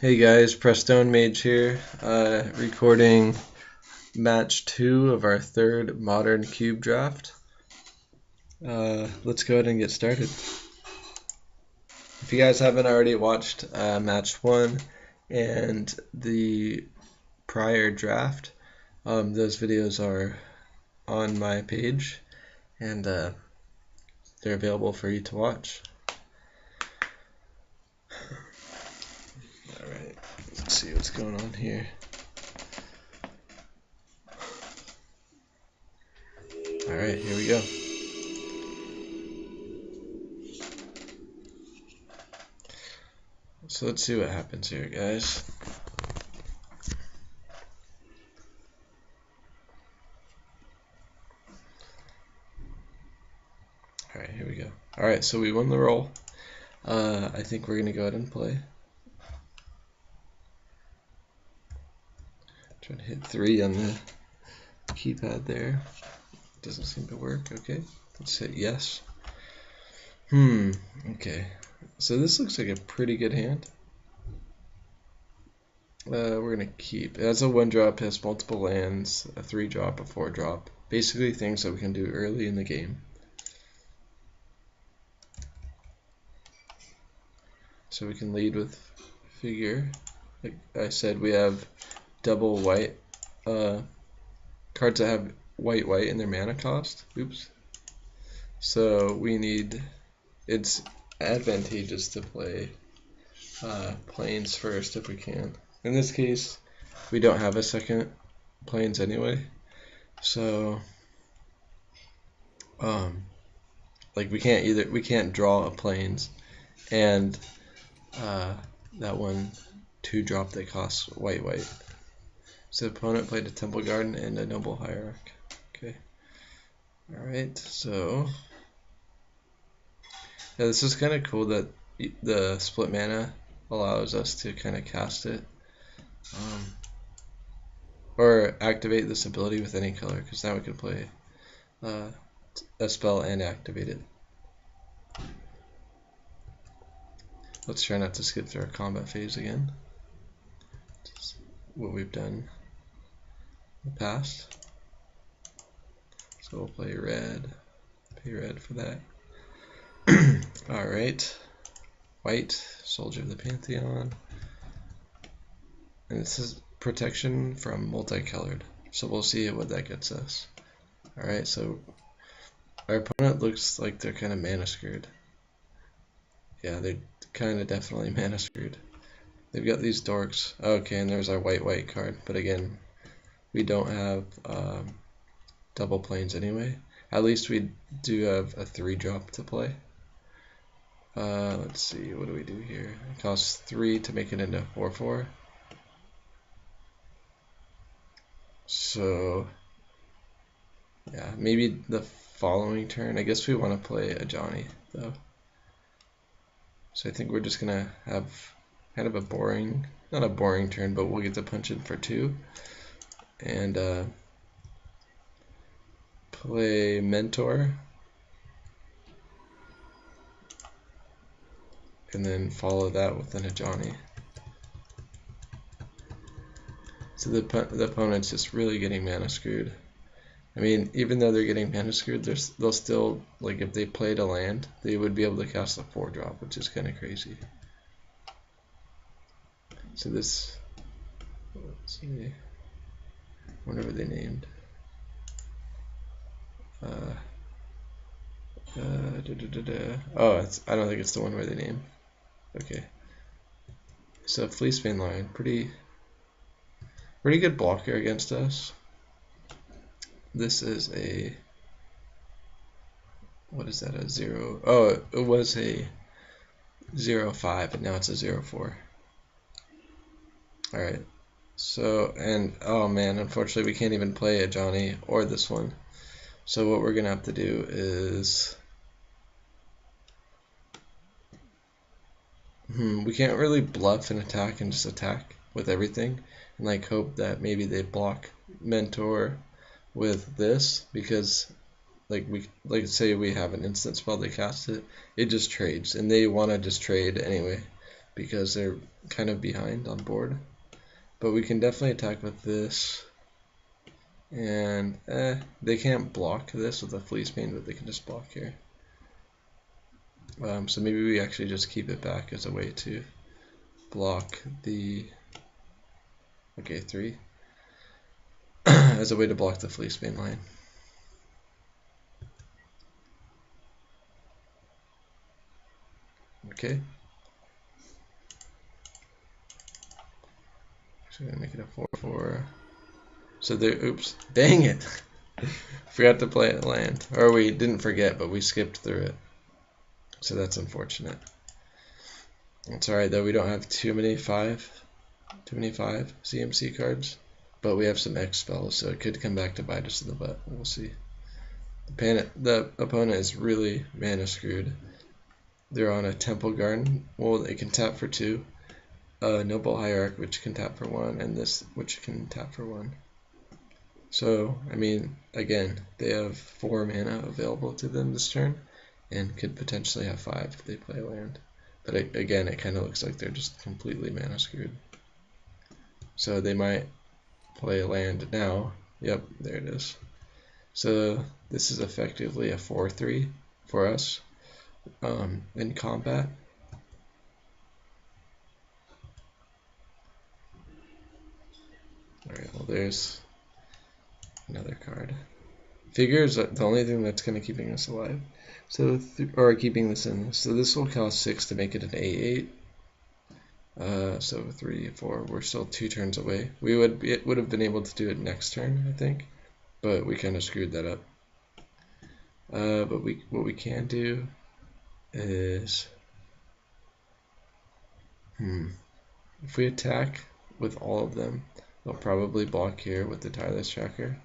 Hey guys, Prestone Mage here, recording match 2 of our third Modern Cube draft. Let's go ahead and get started. If you guys haven't already watched match 1 and the prior draft, those videos are on my page and they're available for you to watch. Alright, let's see what's going on here. Alright, here we go. So let's see what happens here, guys. Alright, here we go. Alright, so we won the roll. I think we're going to go ahead and play. Trying to hit 3 on the keypad there. Doesn't seem to work. Okay, let's hit yes. Okay. So this looks like a pretty good hand. We're going to keep. It has a 1-drop, has multiple lands, a 3-drop, a 4-drop. Basically things that we can do early in the game. So we can lead with figure. Like I said, we have double white cards that have white in their mana cost. Oops. So we need, it's advantageous to play plains first if we can. In this case, we don't have a second plains anyway. So like we can't draw a plains and that one 2-drop that costs white. So the opponent played a Temple Garden and a Noble Hierarch. Okay. Alright, so yeah, this is kind of cool that the split mana allows us to kind of cast it or activate this ability with any color, because now we can play a spell and activate it. Let's try not to skip through our combat phase again. Just what we've done in the past. So we'll play red, pay red for that. Alright, white, Soldier of the Pantheon. And this is protection from multicolored. So we'll see what that gets us. Alright, so our opponent looks like they're kind of mana screwed. Yeah, they're kind of definitely mana screwed. They've got these dorks. Okay, and there's our white card. But again, we don't have double plains anyway. At least we do have a 3-drop to play. Let's see, what do we do here? It costs 3 to make it into 4/4. So yeah, maybe the following turn. I guess we want to play a Ajani though. So I think we're just gonna have kind of a boring, not a boring turn, but we'll get to punch in for 2 and play Mentor. And then follow that with an Ajani. So the opponent's just really getting mana screwed. I mean, even though they're getting mana screwed, they'll still, like if they played a land, they would be able to cast a 4-drop, which is kind of crazy. So this, let's see, what were they named? Oh, I don't think it's the one where they name. Okay. So Fleecebane Lion, pretty good blocker against us. This is a, what is that, a 0? Oh, it was a 0/5 and now it's a 0/4. Alright, so, and oh man, unfortunately we can't even play a Ajani or this one. So what we're gonna have to do is we can't really bluff and attack and just attack with everything and like hope that maybe they block Mentor with this, because like say we have an instant spell, they cast it, it just trades and they want to just trade anyway. because they're kind of behind on board. But we can definitely attack with this. And they can't block this with a Fleecebane, but they can just block here. So maybe we actually just keep it back as a way to block the okay 3 as a way to block the Fleecebane line. Okay. So we're gonna make it a 4/4. So there, oops, dang it! Forgot to play it land, or we didn't forget, but we skipped through it. So that's unfortunate. It's alright though. We don't have too many five CMC cards, but we have some X spells, so it could come back to bite us in the butt. We'll see. The opponent is really mana screwed. They're on a Temple Garden. Well, they can tap for 2. Noble Hierarch, which can tap for 1, and this, which can tap for 1. So, I mean, again, they have 4 mana available to them this turn, and could potentially have 5 if they play land. But again, it kind of looks like they're just completely mana screwed. So they might play land now. Yep, there it is. So this is effectively a 4/3 for us in combat. Alright, well there's another card. Figure is the only thing that's kind of keeping us alive. So, or keeping this in. So this will cost 6 to make it an 8/8. So 3, 4. We're still 2 turns away. It would have been able to do it next turn, I think, but we kind of screwed that up. But what we can do is, if we attack with all of them, they'll probably block here with the Tireless Tracker,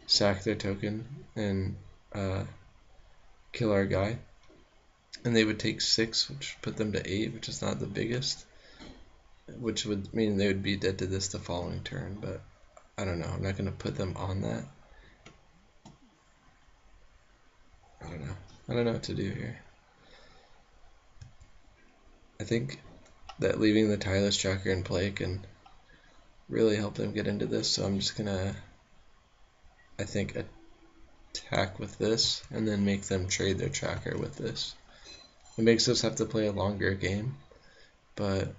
sack their token, and kill our guy. And they would take 6, which put them to 8, which is not the biggest, which would mean they would be dead to this the following turn, but I don't know. I'm not going to put them on that. I don't know what to do here. I think that leaving the Tireless Tracker in play can really help them get into this, so I'm just going to, I think, attack with this and then make them trade their tracker with this. It makes us have to play a longer game, but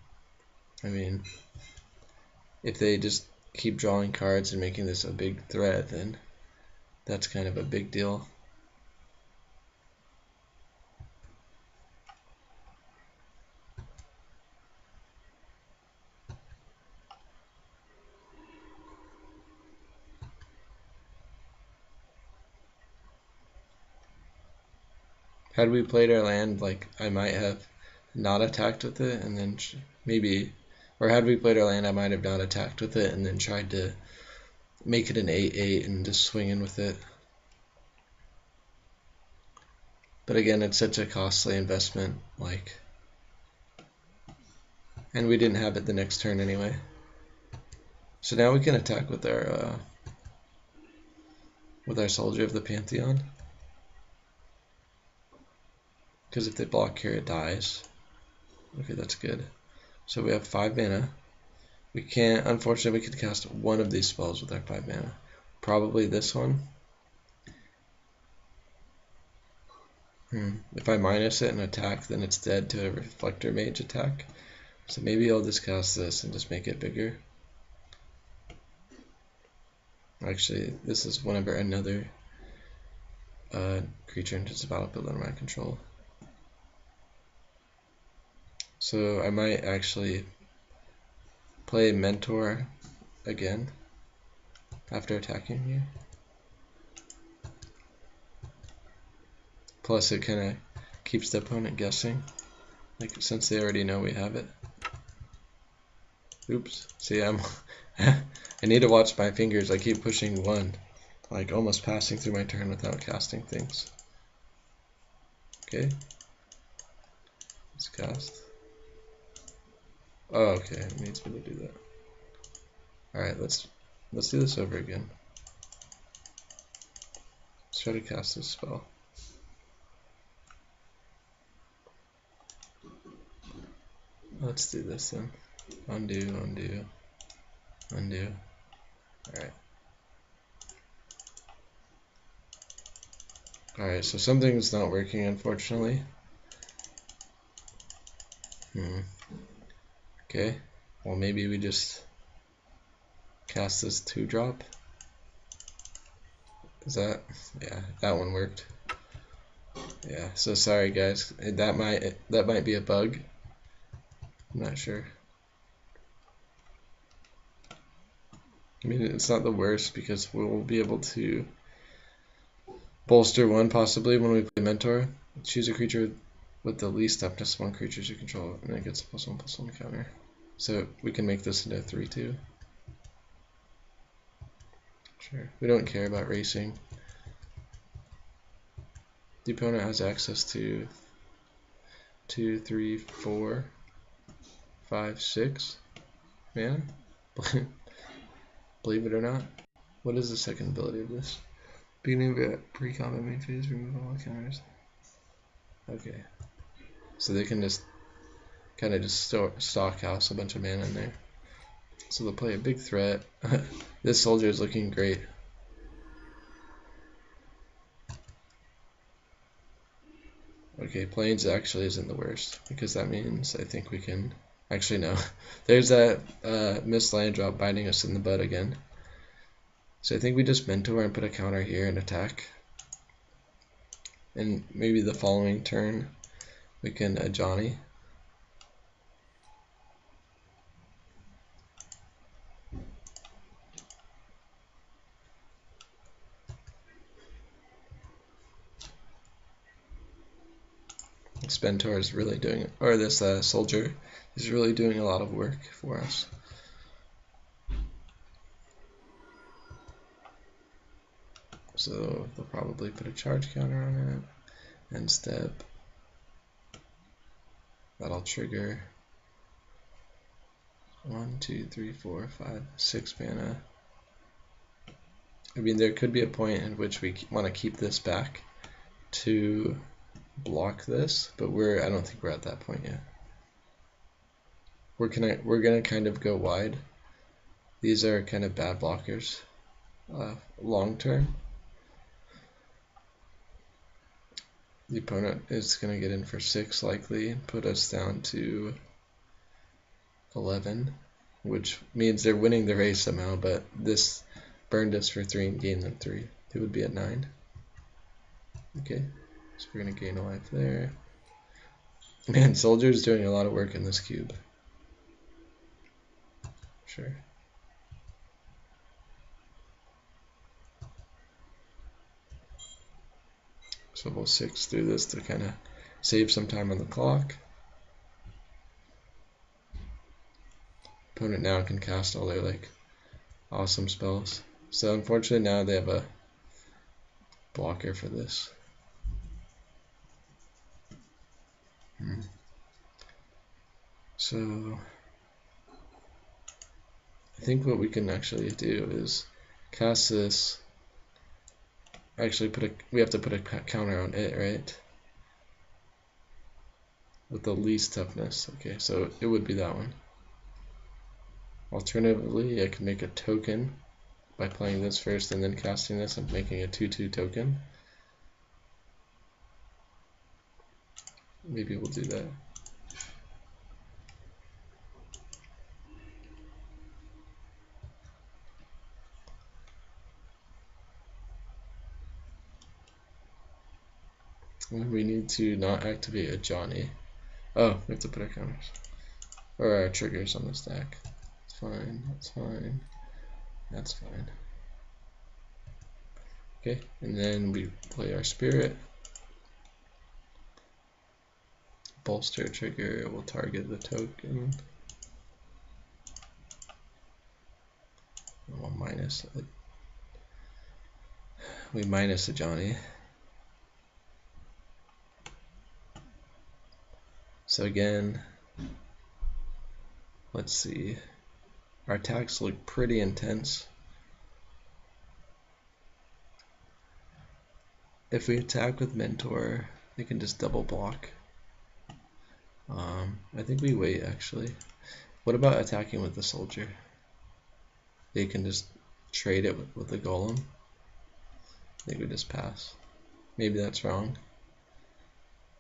I mean, if they just keep drawing cards and making this a big threat, then that's kind of a big deal. Had we played our land, like, I might have not attacked with it and then maybe, or had we played our land, I might have not attacked with it and then tried to make it an 8/8 and just swing in with it. But again, it's such a costly investment, like, and we didn't have it the next turn anyway. So now we can attack with our Soldier of the Pantheon. Because if they block here, it dies. Okay, that's good. So we have 5 mana. We can't, unfortunately, we could cast one of these spells with our 5 mana. Probably this one. If I minus it and attack, then it's dead to a Reflector Mage attack. So maybe I'll just cast this and just make it bigger. Actually, this is whenever another creature enters the battlefield under my control. So I might actually play Mentor again after attacking here. Plus it kind of keeps the opponent guessing, like since they already know we have it. Oops, see I need to watch my fingers. I keep pushing 1, like almost passing through my turn without casting things. Okay, let's cast. Oh, okay, it needs me to do that. Alright, let's do this over again. Let's try to cast this spell. Let's do this then. Undo, undo, undo. Alright. Alright, so something's not working, unfortunately. Okay, well maybe we just cast this 2-drop. Is that? Yeah, that one worked. Yeah, so sorry guys, that might be a bug. I'm not sure. I mean, it's not the worst because we'll be able to bolster one possibly when we play Mentor. Choose a creature with the least toughness among creatures you control, and it gets a +1/+1 counter. So we can make this into a 3/2. Sure. We don't care about racing. The opponent has access to 2, 3, 4, 5, 6 mana. Believe it or not. What is the second ability of this? Beginning of a pre-combat main phase, remove all counters. Okay. So they can just kind of just stock house a bunch of mana in there. So they'll play a big threat. This soldier is looking great. Okay, plains actually isn't the worst, because that means I think we can... Actually, no. There's that missed land drop biting us in the butt again. So I think we just Mentor and put a counter here and attack. And maybe the following turn we can Ajani. This Mentor is really doing, or this soldier is really doing a lot of work for us. So they'll probably put a charge counter on it, end step. That'll trigger 1, 2, 3, 4, 5, 6 mana. I mean, there could be a point in which we want to keep this back to block this, but I don't think we're at that point yet. We're gonna kind of go wide. These are kind of bad blockers, long term. The opponent is gonna get in for 6 likely and put us down to 11, which means they're winning the race somehow. But this burned us for 3 and gained them 3. It would be at 9. Okay, so we're gonna gain a life there. Man, soldier's doing a lot of work in this cube. Sure. So we'll 6 through this to kind of save some time on the clock. Opponent now can cast all their like awesome spells. So unfortunately now they have a blocker for this. So I think what we can actually do is cast this. Actually, we have to put a counter on it, right? With the least toughness. Okay, so it would be that one. Alternatively, I can make a token by playing this first and then casting this and making a 2/2 token. Maybe we'll do that. And we need to not activate Ajani. Oh, we have to put our counters. Or our triggers on the stack. That's fine, that's fine. That's fine. Okay, and then we play our spirit. Bolster trigger will target the token. We'll minus it. We minus Ajani. So again, let's see. Our attacks look pretty intense. If we attack with Mentor, they can just double block. I think we wait actually. What about attacking with the soldier? They can just trade it with the golem. I think we just pass. Maybe that's wrong.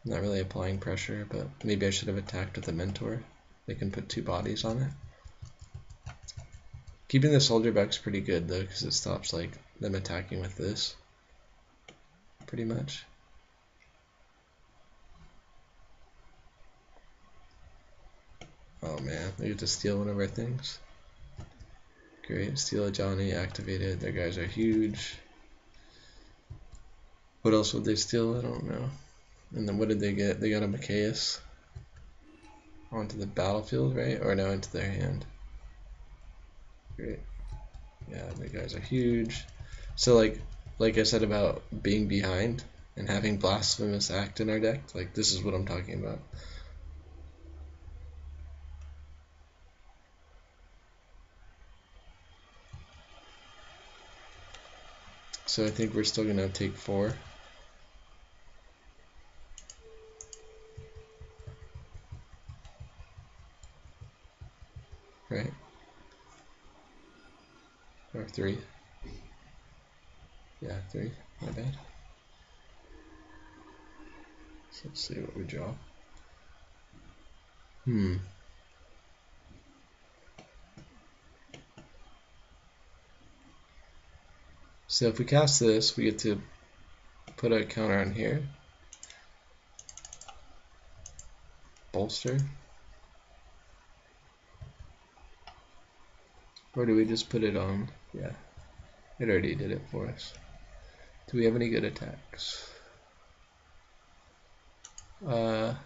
I'm not really applying pressure, but maybe I should have attacked with a mentor. They can put 2 bodies on it. Keeping the soldier back's pretty good though, because it stops like them attacking with this. Pretty much. Oh man, they get to steal one of our things. Great, steal a Johnny activated. Their guys are huge. What else would they steal? I don't know. And then what did they get? They got a Machias onto the battlefield, right? Or no, into their hand. Great. Yeah, the guys are huge. So like I said about being behind and having Blasphemous Act in our deck, like this is what I'm talking about. So I think we're still gonna take 4. Right? Or 3. Yeah, 3. My bad. So let's see what we draw. So if we cast this, we get to put a counter on here. Bolster. Or do we just put it on? Yeah, it already did it for us. Do we have any good attacks? Let's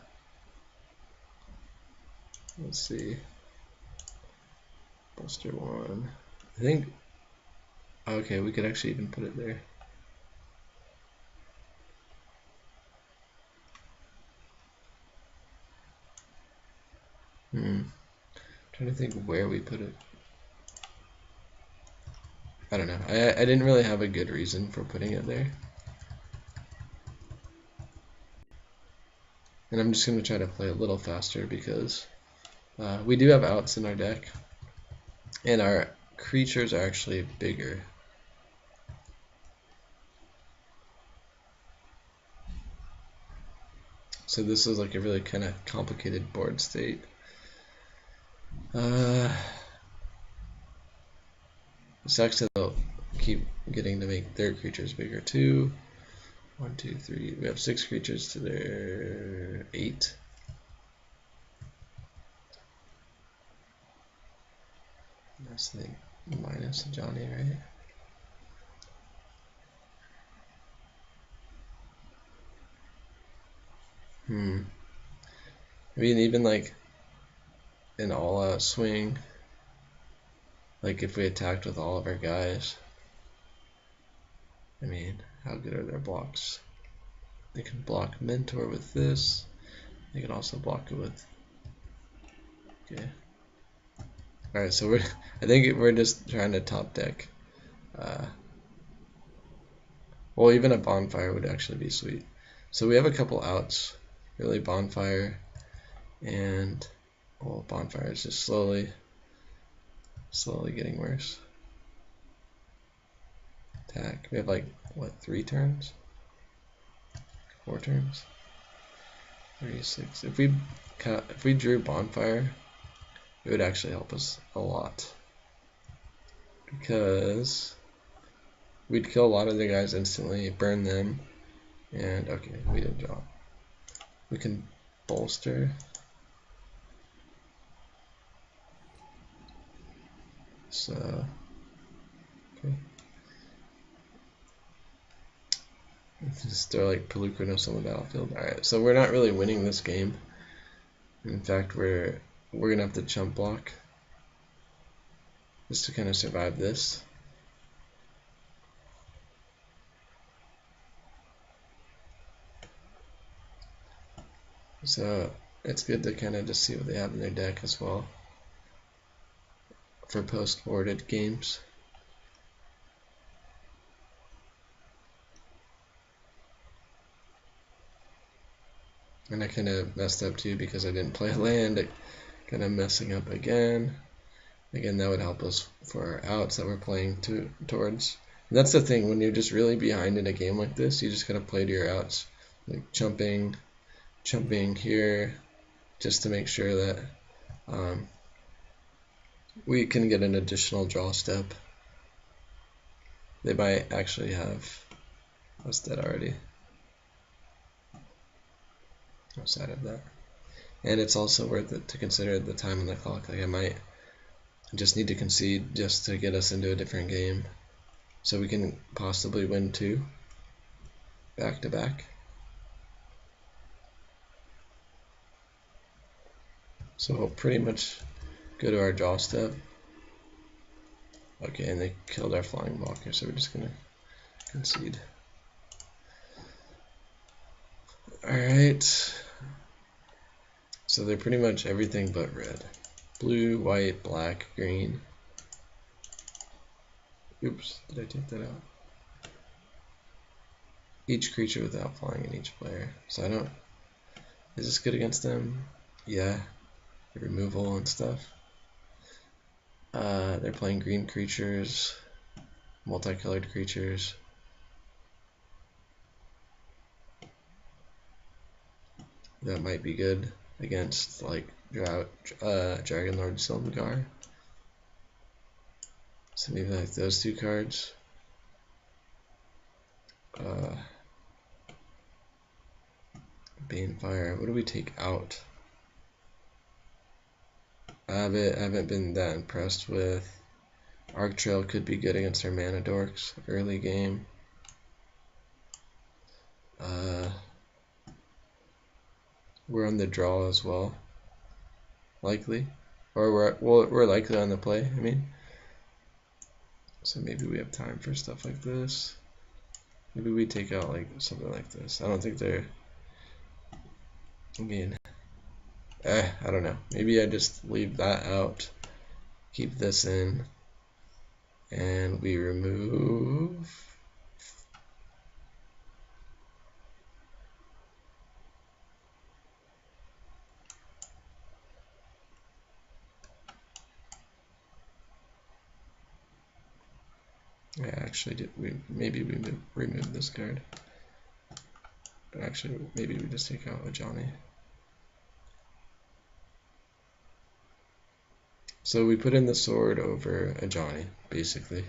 see. Bolster 1. I think. Okay, we could actually even put it there. Trying to think where we put it. I don't know. I didn't really have a good reason for putting it there. And I'm just going to try to play a little faster because we do have outs in our deck. And our creatures are actually bigger. So this is like a really kind of complicated board state. It sucks that they'll keep getting to make their creatures bigger too. 1, 2, 3. We have 6 creatures to their 8. That's the minus Johnny, right? I mean, even like an all-out swing, like if we attacked with all of our guys, I mean, how good are their blocks? They can block Mentor with this. They can also block it with. Okay. All right, so I think we're just trying to top deck. Well, even a bonfire would actually be sweet. So we have a couple outs. Really, bonfire and well, bonfire is just slowly getting worse. Attack. We have like what, 3 turns? 4 turns? 3, 6. If we drew bonfire, it would actually help us a lot because we'd kill a lot of the guys instantly, burn them, and okay, we didn't draw. We can bolster. So okay. Just throw like Pelucranos on the battlefield. Alright, so we're not really winning this game. In fact, we're gonna have to chump block just to kind of survive this. So it's good to kind of just see what they have in their deck as well for post-boarded games. And I kind of messed up too because I didn't play land. Kind of messing up again. Again, that would help us for our outs that we're playing towards. And that's the thing, when you're just really behind in a game like this, you just gotta play to your outs. Like jumping here, just to make sure that we can get an additional draw step. They might actually have us dead already. Outside of that. And it's also worth it to consider the time on the clock. Like I might just need to concede just to get us into a different game, so we can possibly win 2 back to back. So we'll pretty much go to our draw step. Okay, and they killed our flying blocker, so we're just gonna concede. Alright. So they're pretty much everything but red. Blue, white, black, green. Oops, did I take that out? Each creature without flying in each player. So I don't... Is this good against them? Yeah. Removal and stuff. They're playing green creatures, multicolored creatures. That might be good against like Dragonlord Silumgar. So maybe like those 2 cards. Banefire. What do we take out? I haven't been that impressed with. Arc Trail could be good against our Mana Dorks early game. We're on the draw as well, likely, or we're likely on the play. I mean, so maybe we have time for stuff like this. Maybe we take out like something like this. I don't think they're. I mean, I don't know. Maybe I just leave that out, keep this in, and we remove. Yeah, actually, maybe we remove this card. But actually, maybe we just take out Ajani. So we put in the sword over Ajani, basically.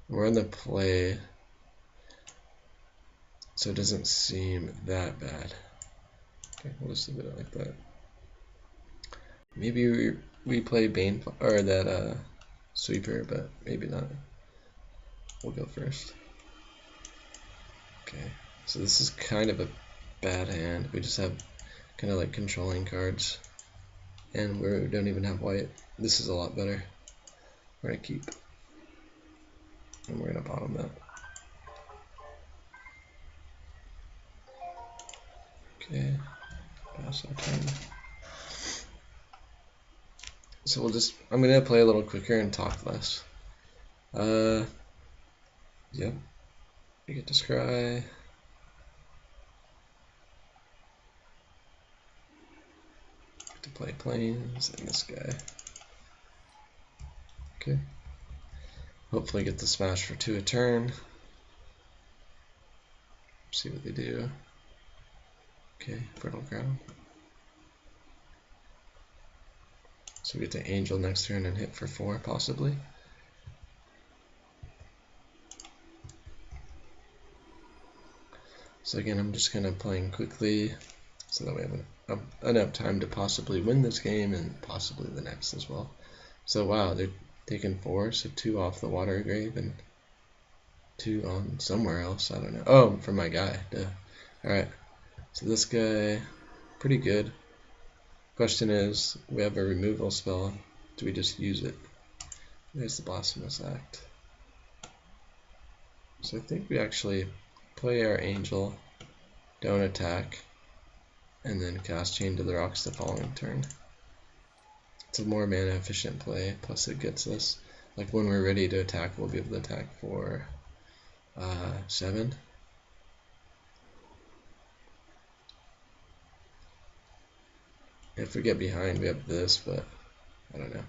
We're on the play, so it doesn't seem that bad. Okay, we'll just leave it like that. Maybe we play Bane or that sweeper, but maybe not. We'll go first. Okay, so this is kind of a bad hand. We just have kind of like controlling cards, and we don't even have white. This is a lot better. We're gonna keep, and we're gonna bottom that. Okay, pass our turn. So I'm gonna play a little quicker and talk less. Yep. We get to scry. Get to play planes and this guy. Okay. Hopefully get the smash for 2 a turn. See what they do. Okay, Fertile Ground. So we get to Angel next turn and hit for 4 possibly. So again, I'm just kind of playing quickly so that we have enough time to possibly win this game and possibly the next as well. So wow, they're taking 4, so 2 off the Water Grave and 2 on somewhere else. I don't know. Oh, from my guy. Duh. Alright, so this guy, pretty good. Question is, we have a removal spell. Do we just use it? There's the Blasphemous Act. So I think we actually play our Angel, don't attack, and then cast Chain to the Rocks the following turn. It's a more mana efficient play, plus it gets us, like when we're ready to attack, we'll be able to attack for 7. If we get behind, we have this, but I don't know.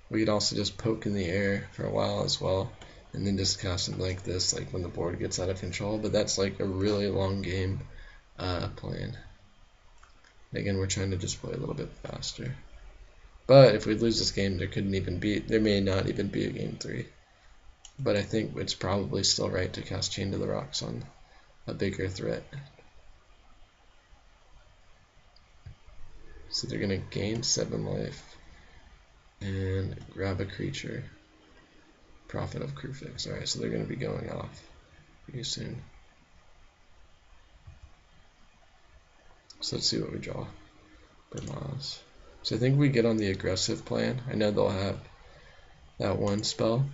We could also just poke in the air for a while as well, and then just cast something like this, like when the board gets out of control. But that's like a really long game plan. Again, we're trying to just play a little bit faster. But if we lose this game, there may not even be a game 3. But I think it's probably still right to cast Chain to the Rocks on a bigger threat. So they're going to gain 7 life and grab a creature. Prophet of Kruphix. Alright, so they're going to be going off pretty soon. So let's see what we draw. Bermaz. So I think we get on the aggressive plan. I know they'll have that one spell.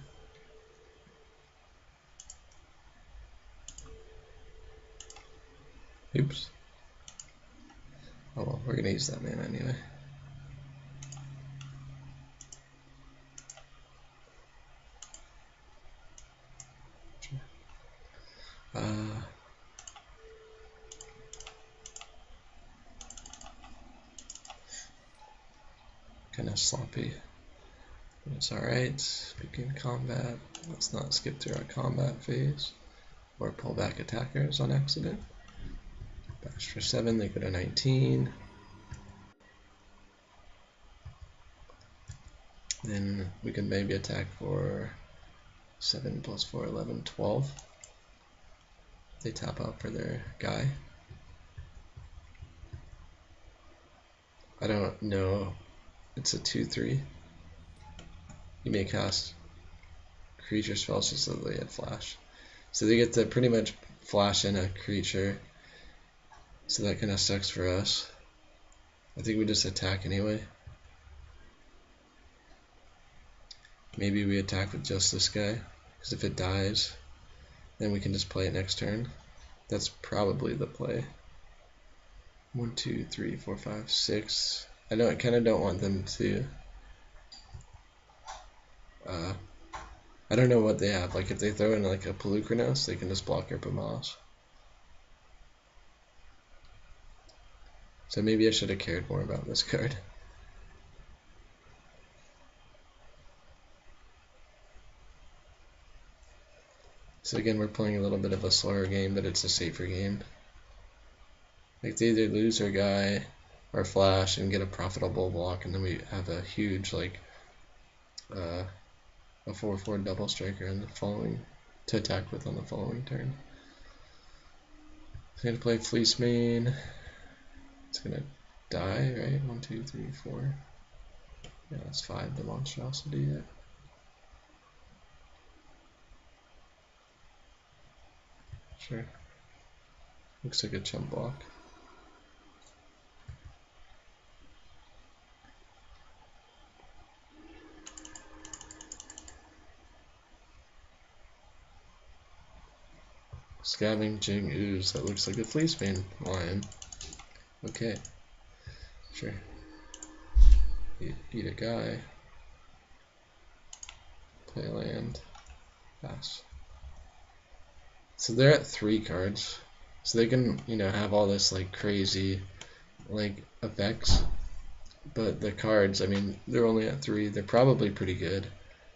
Oops. Oh well, we're gonna use that mana anyway. Kind of sloppy. It's alright. Begin combat. Let's not skip through our combat phase or pull back attackers on accident. Bash for 7, they go to 19. Then we can maybe attack for 7 plus 4, 11, 12. They tap out for their guy. I don't know. It's a 2/3. You may cast creature spells just so they had flash. So they get to pretty much flash in a creature. So that kind of sucks for us. I think we just attack anyway. Maybe we attack with just this guy, because if it dies, then we can just play it next turn. That's probably the play. 1, 2, 3, 4, 5, 6. I kind of don't want them to. I don't know what they have. Like if they throw in like a Polukranos, they can just block our Bermaz. So maybe I should have cared more about this card. So again, we're playing a little bit of a slower game, but it's a safer game. Like they either lose our guy or flash and get a profitable block, and then we have a huge like a 4/4 double striker in the following to attack with on the following turn. I'm gonna play Fleecemane. It's gonna die, right? 1, 2, 3, 4. Yeah, that's 5. The monstrosity. Yeah. Sure. Looks like a chump block. Scavenging Ooze. That looks like a Fleecemane lion. Okay. Sure. Eat a guy. Play land. Pass. So they're at 3 cards. So they can, have all this like crazy like effects. But the cards, I mean, they're only at 3. They're probably pretty good.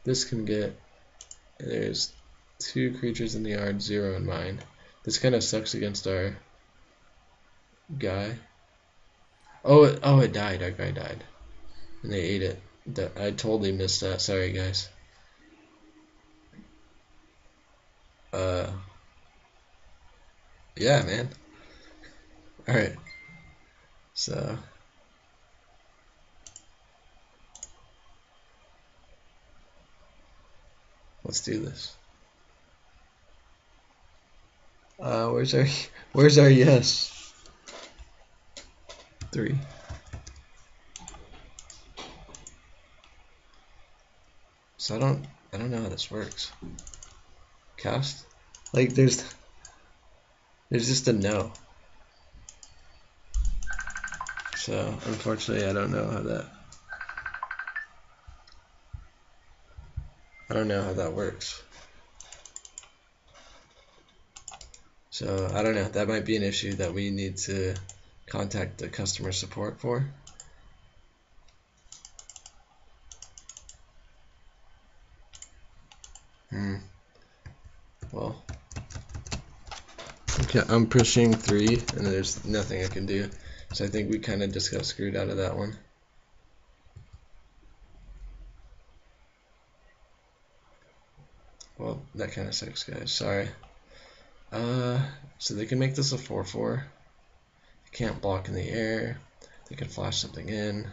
This can get, there's 2 creatures in the yard, 0 in mine. This kind of sucks against our guy. Oh, it died. Our guy died. And they ate it. I totally missed that. Sorry, guys. Yeah, man. Alright. So. Let's do this. Where's our yes? 3. So I don't know how this works. Cast? Like there's just a no. So unfortunately I don't know how that works. So I don't know, that might be an issue that we need to contact the customer support for. Well, okay, I'm pushing 3 and there's nothing I can do. So I think we kind of just got screwed out of that one. Well, that kind of sucks, guys. Sorry. So they can make this a 4/4. They can't block in the air. They can flash something in.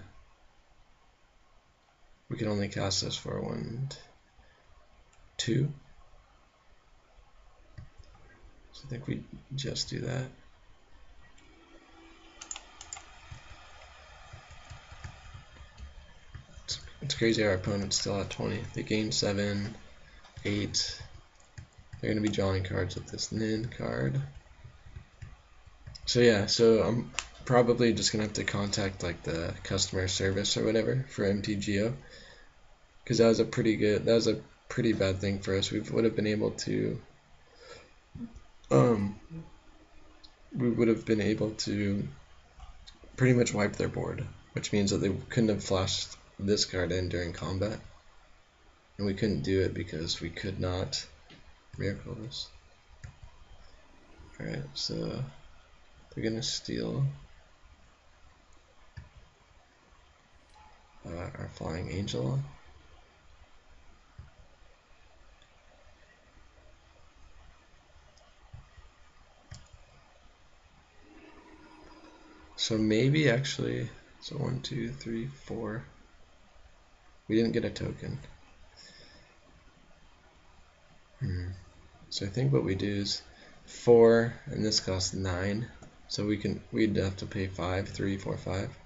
We can only cast this for 1, 2. So I think we just do that. It's crazy our opponent's still at 20. They gain 7, 8. They're going to be drawing cards with this Nin card. So yeah, so I'm probably just going to have to contact like the customer service or whatever for MTGO. Because that was a pretty bad thing for us. We would have been able to pretty much wipe their board, which means that they couldn't have flashed this card in during combat, and we couldn't do it because we could not miracle this. Alright, so they're gonna steal our Flying Angel. So maybe actually, so 1, 2, 3, 4. We didn't get a token. So I think what we do is 4, and this costs 9. So we'd have to pay 5, 3, 4, 5.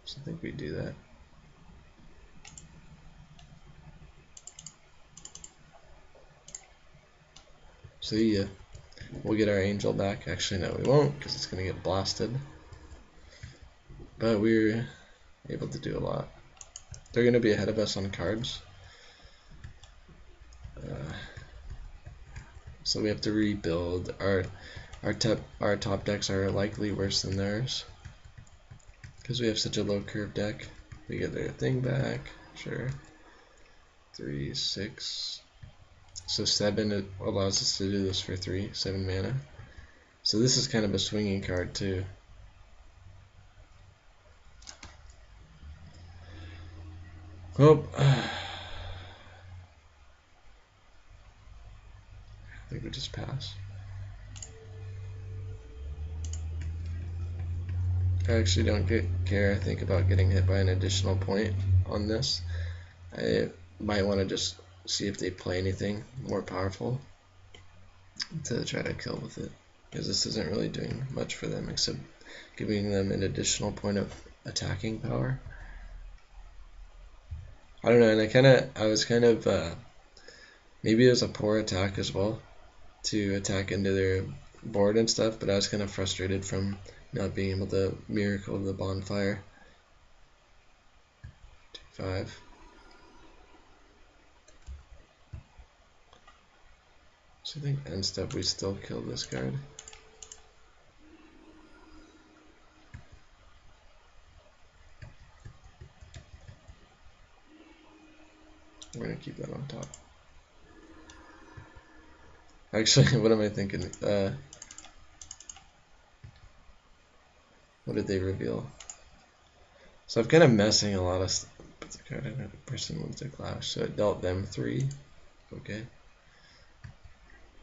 So I think we do that. So yeah, we'll get our angel back. Actually, no, we won't, because it's gonna get blasted. But we're able to do a lot. They're gonna be ahead of us on cards. So we have to rebuild. Our top decks are likely worse than theirs because we have such a low curve deck. We get their thing back, sure. 3, 6. So 7 it allows us to do this for 3, 7 mana. So this is kind of a swinging card too. Oh. I think we just pass. I actually don't care, I think, about getting hit by an additional point on this. I might want to just see if they play anything more powerful to try to kill with it, because this isn't really doing much for them except giving them an additional point of attacking power. I don't know, and I was kind of maybe it was a poor attack as well to attack into their board and stuff, but I was kind of frustrated from not being able to miracle the bonfire. 2, 5. So I think end step we still kill this card. We're gonna keep that on top. Actually, what am I thinking? What did they reveal? So I'm kind of messing a lot of stuff. But the card I know the person wants to clash, so it dealt them 3. Okay.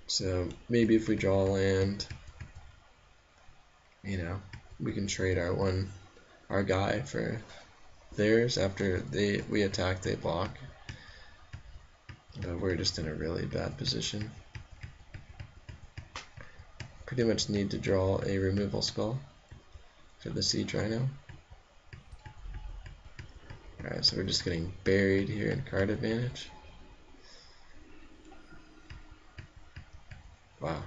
So maybe if we draw a land, you know, we can trade our guy for theirs after we attack, they block. But we're just in a really bad position. Pretty much need to draw a removal spell for the Siege Rhino. Alright, so we're just getting buried here in card advantage. Wow,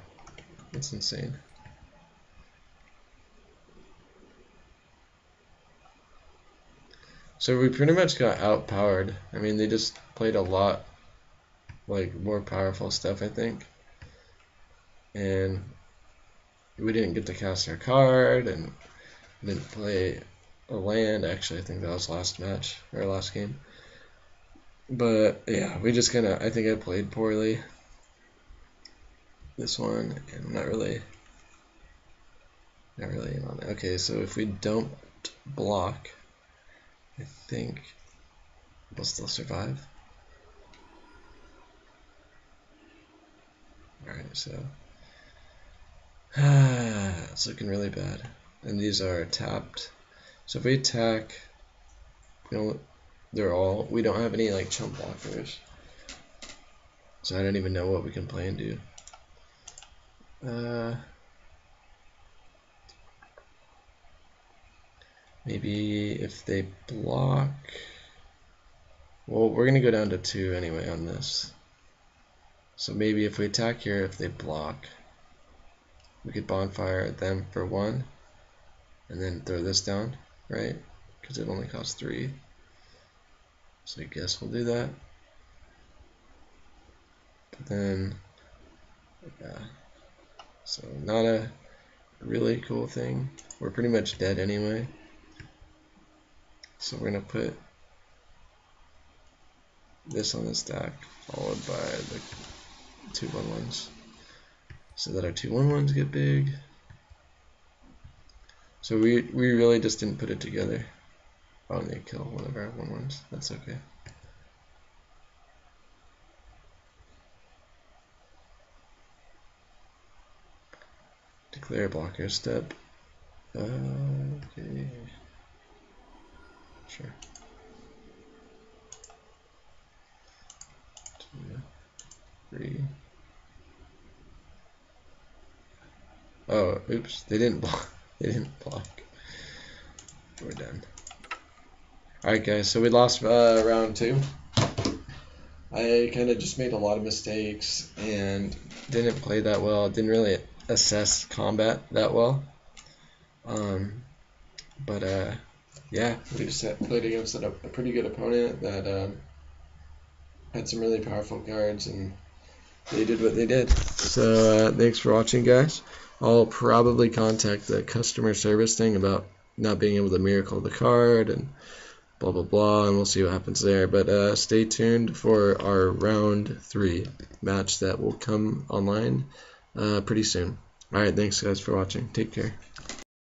that's insane. So we pretty much got outpowered. I mean, they just played a lot like more powerful stuff, I think. And we didn't get to cast our card, and didn't play a land. Actually, I think that was last match or last game. But yeah, we just kind of, I think I played poorly this one, and I'm not really in on it. Okay, so if we don't block, I think we'll still survive. Alright, so it's looking really bad. And these are tapped. So if we attack, we don't have any like chump blockers. So I don't even know what we can play and do. Maybe if they block, well, we're gonna go down to 2 anyway on this. So maybe if we attack here, if they block, we could bonfire them for 1 and then throw this down, right? Because it only costs 3. So I guess we'll do that. But then, yeah. So not a really cool thing. We're pretty much dead anyway. So we're gonna put this on the stack, followed by the 2 1/1s, so that our 2 1/1s get big. So we really just didn't put it together. Oh, and they kill one of our 1/1s. That's okay. Declare blocker step. Okay. Sure. 2, 3. Oh, oops! They didn't block. They didn't block. We're done. Alright, guys. So we lost round 2. I kind of just made a lot of mistakes and didn't play that well. Didn't really assess combat that well. Yeah, we just played against a pretty good opponent that had some really powerful cards, and they did what they did. So thanks for watching, guys. I'll probably contact the customer service thing about not being able to miracle the card and blah blah blah, and we'll see what happens there. But stay tuned for our round 3 match that will come online pretty soon. Alright, thanks guys for watching. Take care.